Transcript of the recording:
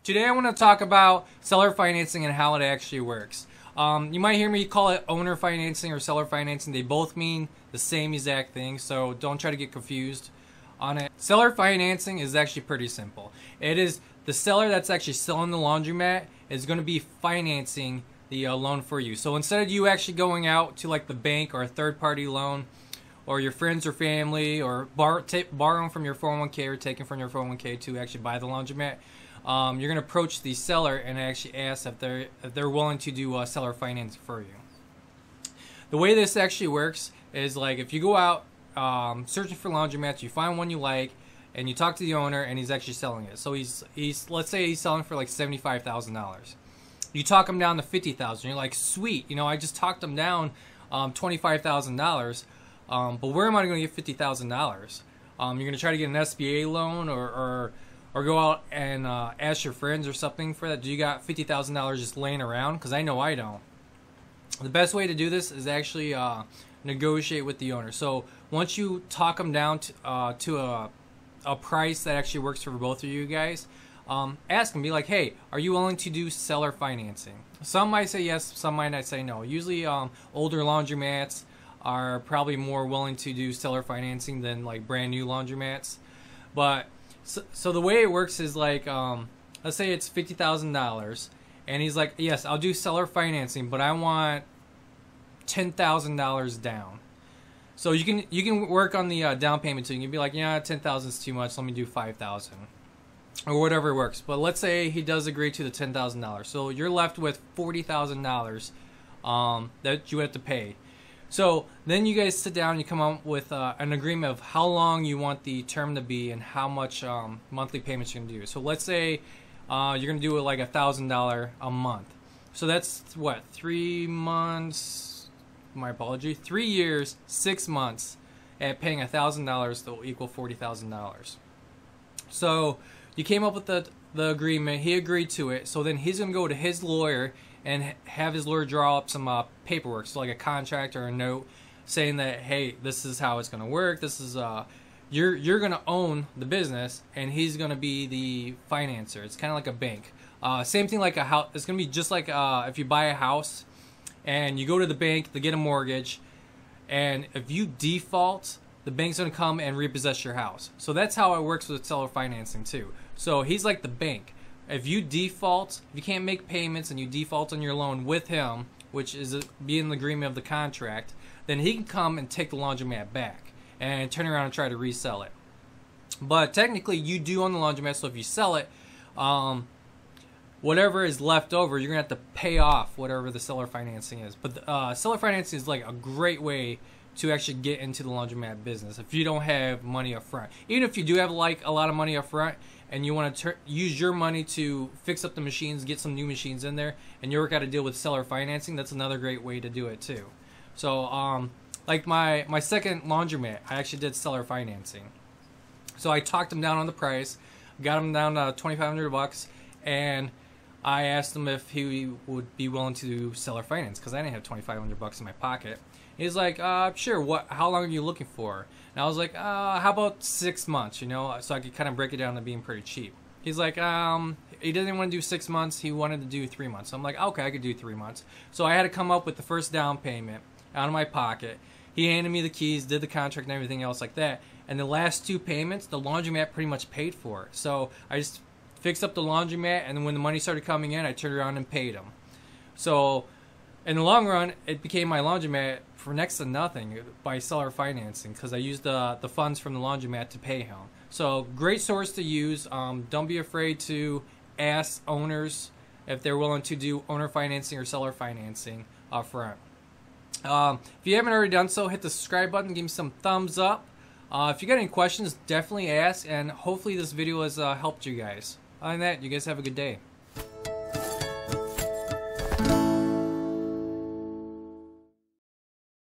Today I want to talk about seller financing and how it actually works. You might hear me call it owner financing or seller financing. They both mean the same exact thing, so don't try to get confused on it. Seller financing is actually pretty simple. It is the seller that's actually selling the laundromat is going to be financing the loan for you. So instead of you actually going out to like the bank or a third-party loan, or your friends or family, or borrowing from your 401k or taking from your 401k to actually buy the laundromat, you're going to approach the seller and actually ask if they're willing to do seller financing for you. The way this actually works is like if you go out searching for laundromats, you find one you like, and you talk to the owner, and he's actually selling it. So he's let's say he's selling for like $75,000. You talk him down to $50,000. You're like, sweet, you know, I just talked him down $25,000. But where am I going to get $50,000? You're going to try to get an SBA loan or go out and ask your friends or something for that. Do you got $50,000 just laying around? Because I know I don't. The best way to do this is actually negotiate with the owner. So once you talk them down to a price that actually works for both of you guys, ask them, be like, hey, are you willing to do seller financing? Some might say yes, some might not say no. Usually older laundromats are probably more willing to do seller financing than like brand new laundromats. But so the way it works is like, let's say it's $50,000, and he's like, yes, I'll do seller financing, but I want $10,000 down. So you can work on the down payment. So you can be like, yeah, 10,000 is too much. Let me do 5,000 or whatever works. But let's say he does agree to the $10,000. So you're left with $40,000 that you have to pay. So then you guys sit down and you come up with an agreement of how long you want the term to be and how much monthly payments you're going to do. So let's say you're going to do it like $1,000 a month. So that's what, 3 months, my apology, 3 years, 6 months at paying $1,000 that will equal $40,000. So you came up with the agreement, he agreed to it, so then he's going to go to his lawyer and have his lawyer draw up some paperwork, so like a contract or a note saying that, hey, this is how it's going to work. This is you're going to own the business, and he's going to be the financer. It's kind of like a bank. Same thing like a house. It's going to be just like if you buy a house and you go to the bank to get a mortgage, and if you default, the bank's going to come and repossess your house. So that's how it works with seller financing too. So he's like the bank. If you default, if you can't make payments and you default on your loan with him, which is being the agreement of the contract, then he can come and take the laundromat back and turn around and try to resell it. But technically, you do own the laundromat, so if you sell it, whatever is left over, you're going to have to pay off whatever the seller financing is. But seller financing is like a great way to actually get into the laundromat business if you don't have money up front. Even if you do have like a lot of money up front and you want to use your money to fix up the machines, get some new machines in there, and you work out a deal with seller financing, that's another great way to do it too. So like my second laundromat, I actually did seller financing. So I talked him down on the price, got him down to $2,500, and I asked him if he would be willing to do seller finance because I didn't have $2,500 in my pocket. He's like, sure, how long are you looking for? And I was like, how about 6 months, you know, so I could kind of break it down to being pretty cheap. He's like, he didn't want to do 6 months, he wanted to do 3 months. So I'm like, okay, I could do 3 months. So I had to come up with the first down payment out of my pocket. He handed me the keys, did the contract and everything else like that. And the last 2 payments, the laundromat pretty much paid for it. So I just fixed up the laundromat, and then when the money started coming in, I turned around and paid him. So in the long run, it became my laundromat for next to nothing by seller financing because I used the funds from the laundromat to pay him. So great source to use. Don't be afraid to ask owners if they're willing to do owner financing or seller financing up front. If you haven't already done so, hit the subscribe button, give me some thumbs up. If you got any questions, definitely ask, and hopefully this video has helped you guys. Other than that, you guys have a good day.